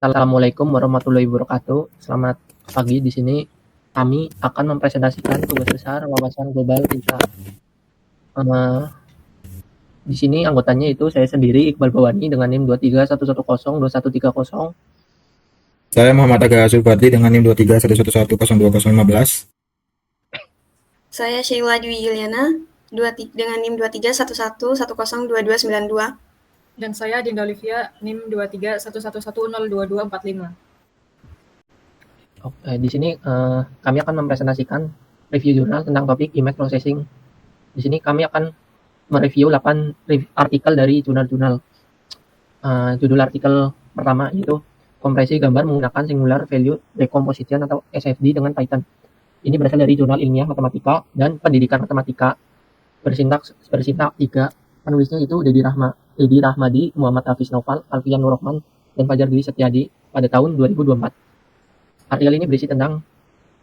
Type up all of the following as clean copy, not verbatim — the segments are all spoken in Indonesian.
Assalamualaikum warahmatullahi wabarakatuh. Selamat pagi. Di sini kami akan mempresentasikan tugas besar wawasan global kita. Di sini anggotanya itu saya sendiri Iqbal Bawani dengan NIM 231102130. Saya Muhammad Aga Subardi dengan NIM 2311102015. Saya Sheila Dwi Yuliana dengan NIM 2311102292. Dan saya Dinda Olivia NIM 2311102245. Di sini kami akan mempresentasikan review jurnal tentang topik image processing. Di sini kami akan mereview 8 artikel dari jurnal-jurnal. Judul artikel pertama yaitu kompresi gambar menggunakan singular value decomposition atau SVD dengan Python. Ini berasal dari jurnal ilmiah matematika dan pendidikan matematika bersintak 3. Penulisnya itu Dedi Rahmadi, Muhammad Hafiz Naufal, Alfian Nur Rahman, dan Fajar Dwi Setiadi pada tahun 2024. Artikel ini berisi tentang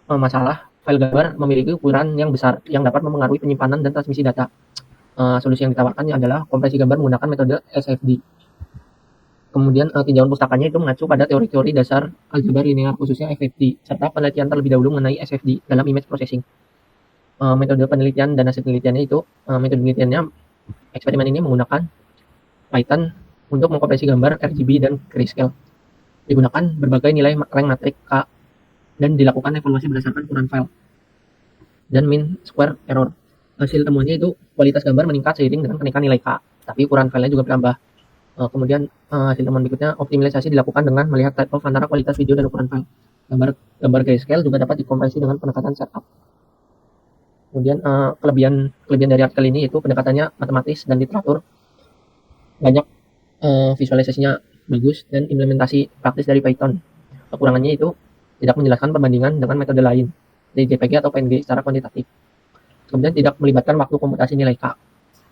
masalah file gambar memiliki ukuran yang besar yang dapat mempengaruhi penyimpanan dan transmisi data. Solusi yang ditawarkannya adalah kompresi gambar menggunakan metode SVD. Kemudian tinjauan pustakanya itu mengacu pada teori-teori dasar aljabar linear khususnya FFT serta penelitian terlebih dahulu mengenai SVD dalam image processing. Metode penelitian dan hasil penelitiannya itu metode penelitiannya eksperimen ini menggunakan Python untuk mengkompresi gambar RGB dan grayscale. Digunakan berbagai nilai rank matrik K dan dilakukan evaluasi berdasarkan ukuran file dan mean square error. Hasil temuannya itu kualitas gambar meningkat seiring dengan kenaikan nilai K, tapi ukuran filenya juga bertambah. Kemudian hasil temuan berikutnya, optimalisasi dilakukan dengan melihat trade-off antara kualitas video dan ukuran file. Gambar grayscale juga dapat dikompresi dengan pendekatan setup. Kemudian kelebihan dari artikel ini yaitu pendekatannya matematis dan literatur, banyak visualisasinya bagus, dan implementasi praktis dari Python. Kekurangannya itu tidak menjelaskan perbandingan dengan metode lain, JPG atau PNG secara kuantitatif. Kemudian tidak melibatkan waktu komputasi nilai K.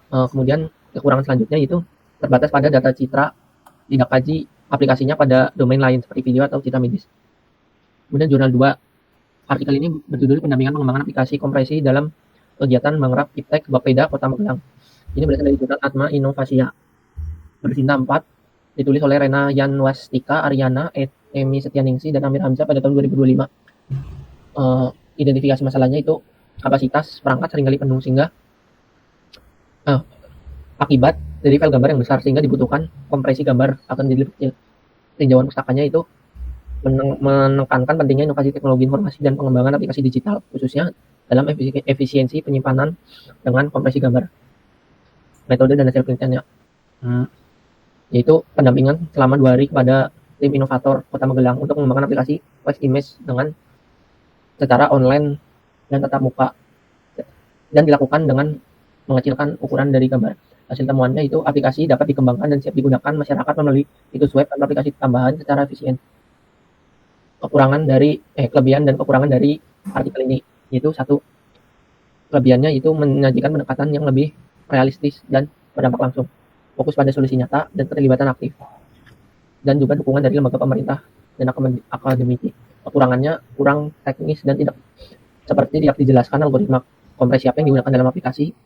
Kemudian kekurangan selanjutnya itu terbatas pada data citra, tidak kaji aplikasinya pada domain lain seperti video atau citra medis. Kemudian jurnal 2, artikel ini berjudul pendampingan pengembangan aplikasi kompresi dalam kegiatan Mangrab Iptek Bapeda Kota Magelang. Ini berasal dari jurnal Atma Innovasia bersinta 4, ditulis oleh Rena Yanwastika Aryana, Emi Setianingsi, dan Amir Hamzah pada tahun 2025. Identifikasi masalahnya itu kapasitas perangkat seringkali penuh sehingga akibat dari file gambar yang besar sehingga dibutuhkan kompresi gambar akan jadi lebih kecil. Tinjauan pustakanya itu menekankan pentingnya inovasi teknologi informasi dan pengembangan aplikasi digital khususnya dalam efisiensi penyimpanan dengan kompresi gambar. Metode dan hasil penelitiannya yaitu pendampingan selama 2 hari kepada tim inovator Kota Magelang untuk mengembangkan aplikasi Flash Image dengan secara online dan tatap muka, dan dilakukan dengan mengecilkan ukuran dari gambar. Hasil temuannya itu aplikasi dapat dikembangkan dan siap digunakan masyarakat melalui situs web atau aplikasi tambahan secara efisien. Kelebihan dan kekurangan dari artikel ini yaitu 1, kelebihannya itu menyajikan pendekatan yang lebih realistis dan berdampak langsung, fokus pada solusi nyata dan keterlibatan aktif, dan juga dukungan dari lembaga pemerintah dan akademisi. Kekurangannya kurang teknis dan tidak dijelaskan algoritma kompresi apa yang digunakan dalam aplikasi.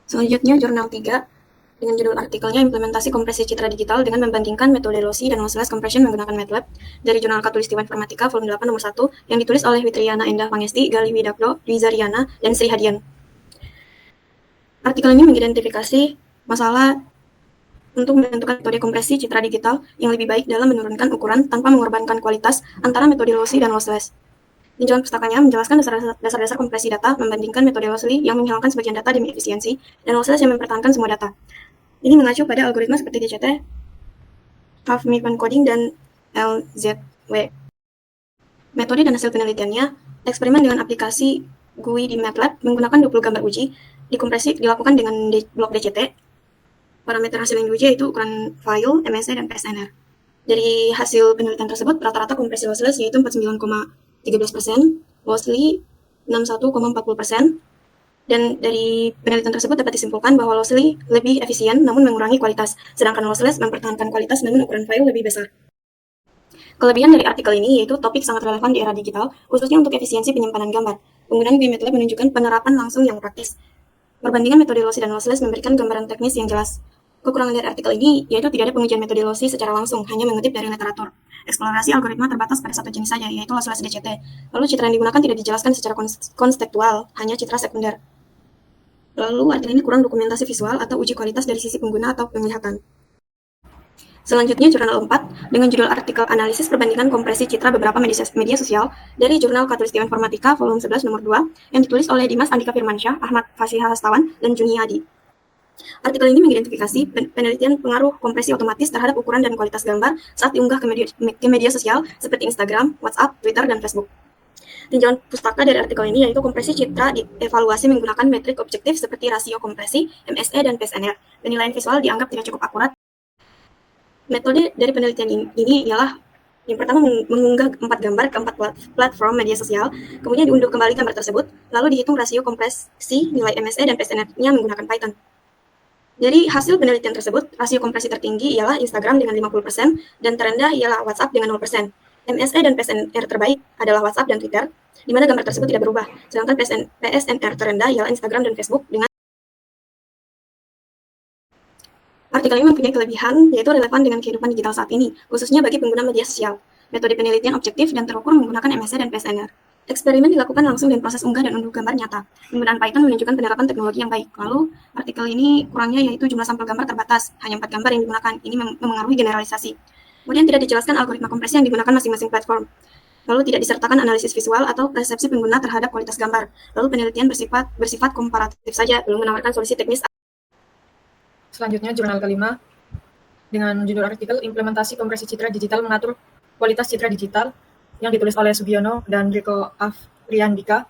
Selanjutnya jurnal 3 dengan judul artikelnya implementasi kompresi citra digital dengan membandingkan metode lossy dan lossless compression menggunakan MATLAB dari jurnal Khatulistiwa Informatika volume 8 nomor 1 yang ditulis oleh Witriana Endah Pangesti, Gali Widakdo, Dwi Zariana, dan Sri Hadian. Artikel ini mengidentifikasi masalah untuk menentukan metode kompresi citra digital yang lebih baik dalam menurunkan ukuran tanpa mengorbankan kualitas antara metode lossy dan lossless. Tinjauan pustakanya menjelaskan dasar-dasar kompresi data membandingkan metode lossy yang menghilangkan sebagian data demi efisiensi dan lossless yang mempertahankan semua data. Ini mengacu pada algoritma seperti DCT, Huffman Coding, dan LZW. Metode dan hasil penelitiannya, eksperimen dengan aplikasi GUI di MATLAB menggunakan 20 gambar uji, dikompresi dilakukan dengan blok DCT. Parameter hasil yang diuji yaitu ukuran file, MSE, dan PSNR. Dari hasil penelitian tersebut, rata-rata kompresi lossless yaitu 49,13%, lossy 61,40%, dan dari penelitian tersebut dapat disimpulkan bahwa lossy lebih efisien namun mengurangi kualitas, sedangkan lossless mempertahankan kualitas namun ukuran file lebih besar. Kelebihan dari artikel ini yaitu topik sangat relevan di era digital, khususnya untuk efisiensi penyimpanan gambar. Penggunaan GUI MATLAB menunjukkan penerapan langsung yang praktis. Perbandingan metode lossy dan lossless memberikan gambaran teknis yang jelas. Kekurangan dari artikel ini yaitu tidak ada pengujian metode lossy secara langsung, hanya mengutip dari literatur. Eksplorasi algoritma terbatas pada satu jenis saja, yaitu lossless DCT. Lalu citra yang digunakan tidak dijelaskan secara konstektual, hanya citra sekunder. Lalu artikel ini kurang dokumentasi visual atau uji kualitas dari sisi pengguna atau penglihatan. Selanjutnya, jurnal 4 dengan judul artikel analisis perbandingan kompresi citra beberapa media sosial dari jurnal Khatulistiwa Informatika volume 11 nomor 2 yang ditulis oleh Dimas Andika Firmansyah, Ahmad Fasih Hastawan, dan Juni Hadi. Artikel ini mengidentifikasi penelitian pengaruh kompresi otomatis terhadap ukuran dan kualitas gambar saat diunggah ke media sosial seperti Instagram, WhatsApp, Twitter, dan Facebook. Tinjauan pustaka dari artikel ini yaitu kompresi citra dievaluasi menggunakan metrik objektif seperti rasio kompresi, MSE, dan PSNR. Penilaian visual dianggap tidak cukup akurat. Metode dari penelitian ini ialah yang pertama mengunggah 4 gambar ke 4 platform media sosial, kemudian diunduh kembali gambar tersebut, lalu dihitung rasio kompresi nilai MSE dan PSNR-nya menggunakan Python. Dari hasil penelitian tersebut, rasio kompresi tertinggi ialah Instagram dengan 50% dan terendah ialah WhatsApp dengan 0%. MSE dan PSNR terbaik adalah WhatsApp dan Twitter, di mana gambar tersebut tidak berubah, sedangkan PSNR terendah ialah Instagram dan Facebook dengan. Artikel ini mempunyai kelebihan, yaitu relevan dengan kehidupan digital saat ini, khususnya bagi pengguna media sosial. Metode penelitian objektif dan terukur menggunakan MSE dan PSNR. Eksperimen dilakukan langsung dan proses unggah dan unduh gambar nyata. Penggunaan Python menunjukkan penerapan teknologi yang baik. Lalu, artikel ini kurangnya yaitu jumlah sampel gambar terbatas, hanya 4 gambar yang digunakan. Ini memengaruhi generalisasi. Kemudian tidak dijelaskan algoritma kompresi yang digunakan masing-masing platform. Lalu tidak disertakan analisis visual atau persepsi pengguna terhadap kualitas gambar. Lalu penelitian bersifat komparatif saja, belum menawarkan solusi teknis. Selanjutnya, jurnal kelima dengan judul artikel Implementasi Kompresi Citra Digital Mengatur Kualitas Citra Digital yang ditulis oleh Subiono dan Riko Afriandika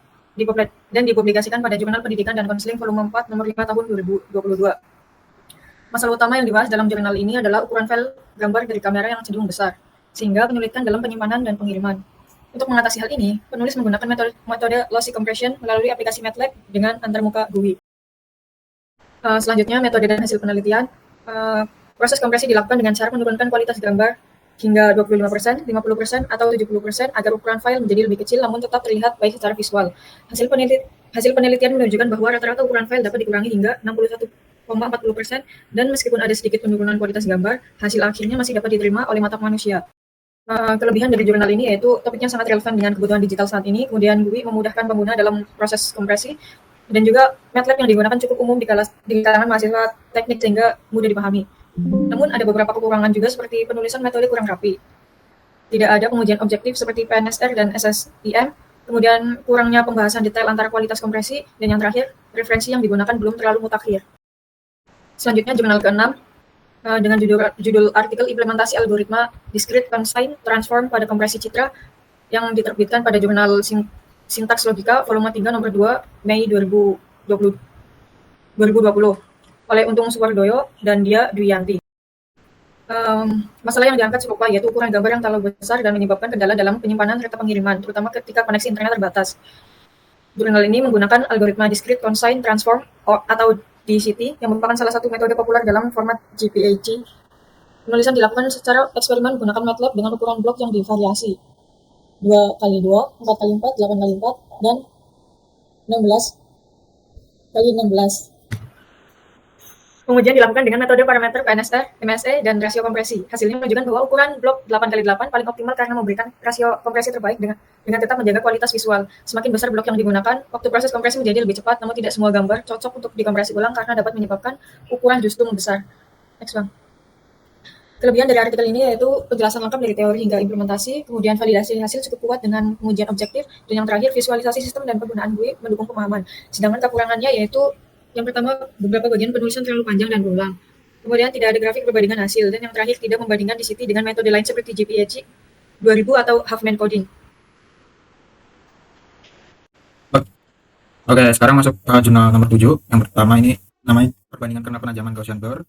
dan dipublikasikan pada Jurnal Pendidikan dan Konseling volume 4 nomor 5 tahun 2022. Masalah utama yang dibahas dalam jurnal ini adalah ukuran file gambar dari kamera yang cenderung besar, sehingga menyulitkan dalam penyimpanan dan pengiriman. Untuk mengatasi hal ini, penulis menggunakan metode lossy compression melalui aplikasi MATLAB dengan antarmuka GUI. Selanjutnya, metode dan hasil penelitian. Proses kompresi dilakukan dengan cara menurunkan kualitas gambar hingga 25%, 50%, atau 70% agar ukuran file menjadi lebih kecil namun tetap terlihat baik secara visual. Hasil penelitian menunjukkan bahwa rata-rata ukuran file dapat dikurangi hingga 61,40% dan meskipun ada sedikit penurunan kualitas gambar, hasil akhirnya masih dapat diterima oleh mata manusia. Kelebihan dari jurnal ini yaitu topiknya sangat relevan dengan kebutuhan digital saat ini, kemudian GUI memudahkan pengguna dalam proses kompresi, dan juga MATLAB yang digunakan cukup umum di kalangan mahasiswa teknik sehingga mudah dipahami. Namun ada beberapa kekurangan juga seperti penulisan metode kurang rapi. Tidak ada pengujian objektif seperti PNSR dan SSIM, kemudian kurangnya pembahasan detail antara kualitas kompresi, dan yang terakhir, referensi yang digunakan belum terlalu mutakhir. Selanjutnya, jurnal ke-6 dengan judul artikel Implementasi Algoritma Discrete Consign Transform pada Kompresi Citra yang diterbitkan pada Jurnal Sintaks Logika volume 3 nomor 2 Mei 2020 oleh Untung Suwardoyo dan Dia Dwiyanti. Masalah yang diangkat serupa yaitu ukuran gambar yang terlalu besar dan menyebabkan kendala dalam penyimpanan serta pengiriman, terutama ketika koneksi internet terbatas. Jurnal ini menggunakan algoritma Discrete Consign Transform atau DCT yang merupakan salah satu metode populer dalam format GPAG. Penulisan dilakukan secara eksperimen menggunakan MATLAB dengan ukuran blok yang divariasi 2x2, 4x4, 8x4, dan 16x16. Pengujian dilakukan dengan metode parameter PNSR, MSE, dan rasio kompresi. Hasilnya menunjukkan bahwa ukuran blok 8x8 paling optimal karena memberikan rasio kompresi terbaik dengan tetap menjaga kualitas visual. Semakin besar blok yang digunakan, waktu proses kompresi menjadi lebih cepat, namun tidak semua gambar cocok untuk dikompresi ulang karena dapat menyebabkan ukuran justru membesar. Next, Bang. Kelebihan dari artikel ini yaitu penjelasan lengkap dari teori hingga implementasi, kemudian validasi hasil cukup kuat dengan pengujian objektif, dan yang terakhir visualisasi sistem dan penggunaan GUI mendukung pemahaman. Sedangkan kekurangannya yaitu yang pertama, beberapa bagian penulisan terlalu panjang dan berulang. Kemudian tidak ada grafik perbandingan hasil, dan yang terakhir tidak membandingkan DCT dengan metode lain seperti GPAG 2000 atau Huffman coding. Oke, sekarang masuk ke jurnal nomor 7. Yang pertama ini namanya perbandingan kerna penajaman Gaussian Blur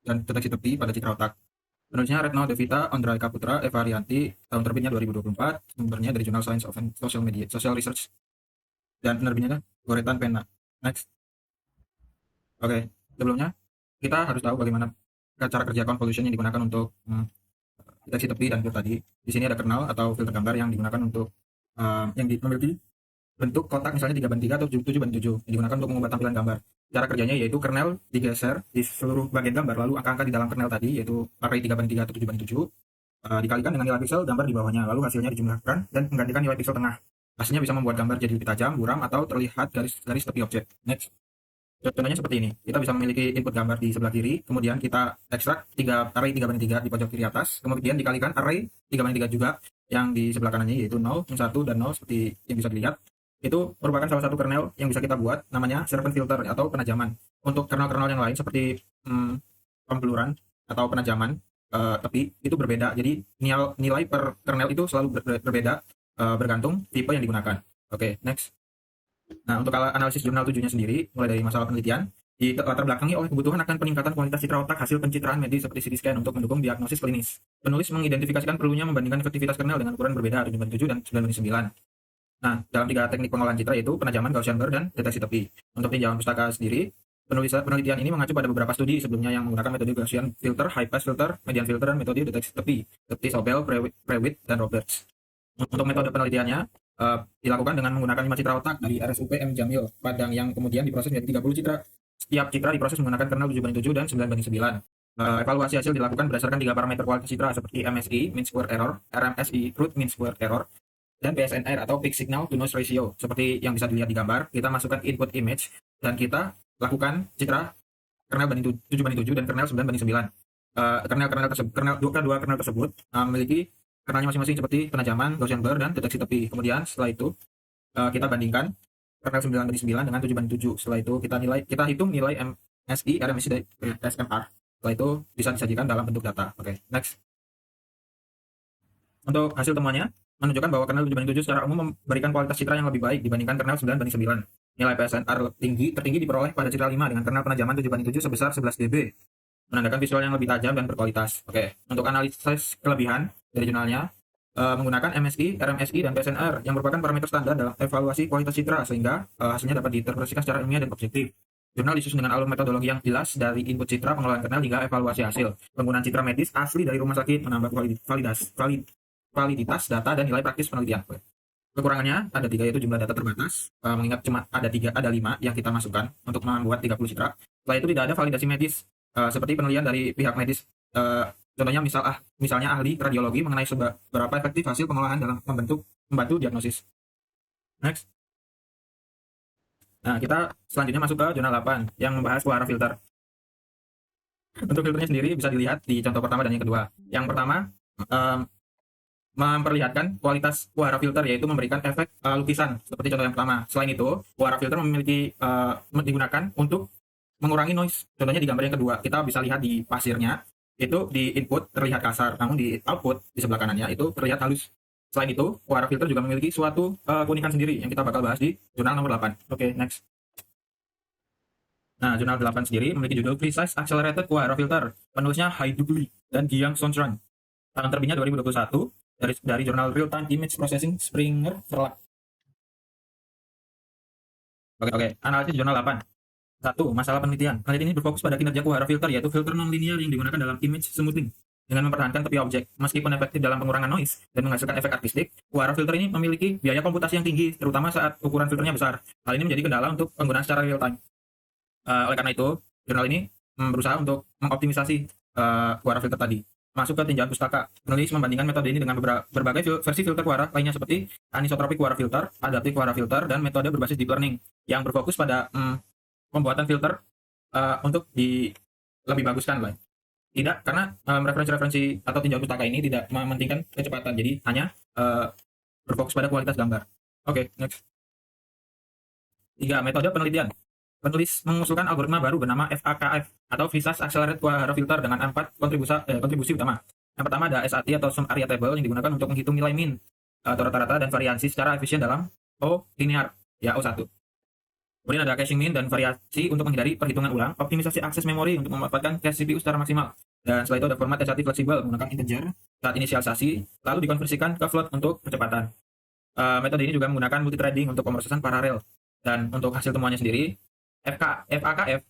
dan deteksi tepi pada citra otak. Penulisnya Retno Devita, Ondraika Putra, Eva Arianti, tahun terbitnya 2024, sumbernya dari Jurnal Science of Social Research, dan penerbitnya Goretan Penna. Next. Oke, sebelumnya kita harus tahu bagaimana cara kerja convolution yang digunakan untuk deteksi tepi dan blur tadi. Di sini ada kernel atau filter gambar yang digunakan untuk yang memiliki bentuk kotak misalnya 3x3 atau 7x7 yang digunakan untuk mengubah tampilan gambar. cara kerjanya yaitu kernel digeser di seluruh bagian gambar, lalu angka-angka di dalam kernel tadi yaitu array 3/3 atau 7/7 dikalikan dengan nilai piksel gambar di bawahnya, lalu hasilnya dijumlahkan dan menggantikan nilai piksel tengah. Hasilnya bisa membuat gambar jadi lebih tajam, buram, atau terlihat garis-garis tepi objek. Next. Contohnya seperti ini. Kita bisa memiliki input gambar di sebelah kiri, kemudian kita ekstrak array 3/3 di pojok kiri atas, kemudian dikalikan array 3/3 juga yang di sebelah kanannya yaitu 0, 1, dan 0 seperti yang bisa dilihat. Itu merupakan salah satu kernel yang bisa kita buat, namanya serpent filter atau penajaman. Untuk kernel-kernel yang lain seperti pembeluran atau penajaman tepi itu berbeda. Jadi nilai per kernel itu selalu berbeda bergantung tipe yang digunakan. Oke, next. Nah, untuk analisis jurnal tujuannya sendiri, mulai dari masalah penelitian, latar belakangi oleh kebutuhan akan peningkatan kualitas citra otak hasil pencitraan medis seperti CT scan untuk mendukung diagnosis klinis. Penulis mengidentifikasikan perlunya membandingkan efektivitas kernel dengan ukuran berbeda 7/7 dan 9/9. Nah, dalam 3 teknik pengolahan citra yaitu penajaman, Gaussian blur, dan deteksi tepi. Untuk tinjauan pustaka sendiri, penelitian ini mengacu pada beberapa studi sebelumnya yang menggunakan metode Gaussian filter, high pass filter, median filter, dan metode deteksi tepi seperti Sobel, Prewitt, dan Roberts. Untuk metode penelitiannya dilakukan dengan menggunakan 5 citra otak dari RSUP M. Jamil Padang yang kemudian diproses menjadi 30 citra. Setiap citra diproses menggunakan kernel 7/7 dan 9/9. Evaluasi hasil dilakukan berdasarkan 3 parameter kualitas citra seperti MSI, mean square error, RMSI, root mean square error, dan PSNR atau peak signal to noise ratio. Seperti yang bisa dilihat di gambar, kita masukkan input image dan kita lakukan citra kernel 7/7 dan kernel 9/9. Dua kernel tersebut memiliki kernelnya masing-masing seperti penajaman, Gaussian blur, dan deteksi tepi. Kemudian setelah itu kita bandingkan kernel 9/9 dengan 7/7. Setelah itu kita hitung nilai MSI, RMSI, dan SMR. Setelah itu bisa disajikan dalam bentuk data. Oke, next. Untuk hasil temuannya menunjukkan bahwa kernel 7/7 secara umum memberikan kualitas citra yang lebih baik dibandingkan kernel 9/9. Nilai PSNR tertinggi diperoleh pada citra 5 dengan kernel penajaman 7/7 sebesar 11 dB, menandakan visual yang lebih tajam dan berkualitas. Oke, untuk analisis kelebihan dari jurnalnya menggunakan MSI, RMSI, dan PSNR yang merupakan parameter standar dalam evaluasi kualitas citra sehingga hasilnya dapat diinterpretasikan secara ilmiah dan objektif. Jurnal disusun dengan alur metodologi yang jelas dari input citra, pengolahan kernel, hingga evaluasi hasil. Penggunaan citra medis asli dari rumah sakit menambah validitas data dan nilai praktis penelitian. Kekurangannya ada 3 yaitu jumlah data terbatas, mengingat cuma ada 5 yang kita masukkan untuk membuat 30 citra. Setelah itu tidak ada validasi medis seperti penelitian dari pihak medis. Contohnya misalnya ahli radiologi mengenai seberapa efektif hasil pengolahan dalam membantu diagnosis. Next. Nah, kita selanjutnya masuk ke jurnal 8 yang membahas Quora filter. Untuk filternya sendiri bisa dilihat di contoh pertama dan yang kedua. Yang pertama memperlihatkan kualitas Quora filter yaitu memberikan efek lukisan seperti contoh yang pertama. Selain itu, Quora filter digunakan untuk mengurangi noise. Contohnya di gambar yang kedua, kita bisa lihat di pasirnya itu di input terlihat kasar, namun di output di sebelah kanannya itu terlihat halus. Selain itu, Quora filter juga memiliki suatu keunikan sendiri yang kita bakal bahas di jurnal nomor 8. Oke, next. Nah, jurnal 8 sendiri memiliki judul Precise Accelerated Quora Filter. Penulisnya Hai Dugli dan Giang Sontran. Tahun terbitnya 2021 dari jurnal Real Time Image Processing Springer Verlag. Oke, analisis jurnal 8. 1. Masalah penelitian. Penelitian ini berfokus pada kinerja Quora filter, yaitu filter non-linear yang digunakan dalam image smoothing dengan mempertahankan tepi objek. Meskipun efektif dalam pengurangan noise dan menghasilkan efek artistik, Quora filter ini memiliki biaya komputasi yang tinggi, terutama saat ukuran filternya besar. Hal ini menjadi kendala untuk penggunaan secara real time. Oleh karena itu, jurnal ini berusaha untuk mengoptimisasi Quora filter tadi. Masuk ke tinjauan pustaka. Penulis membandingkan metode ini dengan berbagai versi filter Quora lainnya seperti anisotropic Quora filter, adaptive Quora filter, dan metode berbasis deep learning yang berfokus pada pembuatan filter untuk lebih baguskan lah. Tidak, karena referensi-referensi atau tinjauan pustaka ini tidak mementingkan kecepatan, jadi hanya berfokus pada kualitas gambar. Oke, next. 3. Metode penelitian. Penulis mengusulkan algoritma baru bernama FAKF atau Precise Accelerated Quora Filter dengan 4 kontribusi utama. Yang pertama ada SAT atau Sum Area Table yang digunakan untuk menghitung nilai min atau rata-rata dan variansi secara efisien dalam O linear, ya O1. Kemudian ada caching min dan variasi untuk menghindari perhitungan ulang, optimisasi akses memori untuk memanfaatkan cache CPU secara maksimal. Dan setelah itu ada format SAT fleksibel menggunakan integer saat inisialisasi, lalu dikonversikan ke float untuk kecepatan. Metode ini juga menggunakan multithreading untuk pemrosesan paralel. Dan untuk hasil temuannya sendiri, FAKF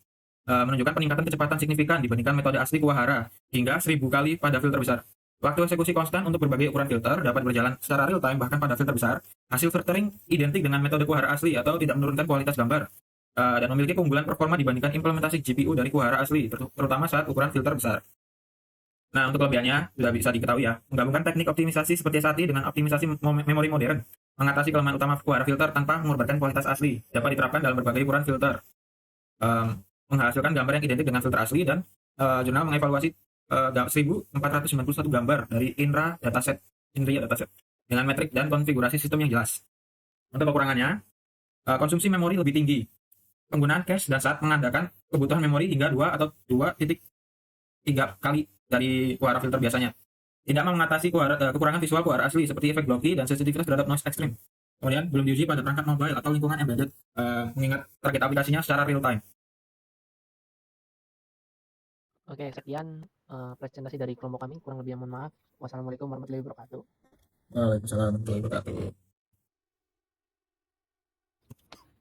menunjukkan peningkatan kecepatan signifikan dibandingkan metode asli Quora hingga 1000 kali pada filter besar. Waktu eksekusi konstan untuk berbagai ukuran filter dapat berjalan secara real time bahkan pada filter besar. Hasil filtering identik dengan metode Quora asli atau tidak menurunkan kualitas gambar. dan memiliki keunggulan performa dibandingkan implementasi GPU dari Kuhara asli, terutama saat ukuran filter besar. Nah, untuk kelebihannya sudah bisa diketahui ya, menggabungkan teknik optimisasi seperti SAT dengan optimisasi memori modern, mengatasi kelemahan utama Kuhara filter tanpa mengorbankan kualitas asli, dapat diterapkan dalam berbagai ukuran filter, menghasilkan gambar yang identik dengan filter asli, dan jurnal mengevaluasi 1491 gambar dari INRIA dataset dengan metrik dan konfigurasi sistem yang jelas. Untuk kekurangannya, konsumsi memori lebih tinggi, penggunaan cache dan saat mengandalkan kebutuhan memori hingga 2 atau 2,3 kali dari Kuhara filter biasanya. Tidak mengatasi kekurangan visual Kuhara asli seperti efek blocky dan sensitivitas terhadap noise ekstrim. Kemudian belum diuji pada perangkat mobile atau lingkungan embedded, mengingat target aplikasinya secara real time. Oke, sekian presentasi dari kelompok kami. Kurang lebih mohon maaf. Wassalamualaikum warahmatullahi wabarakatuh. Waalaikumsalam warahmatullahi wabarakatuh.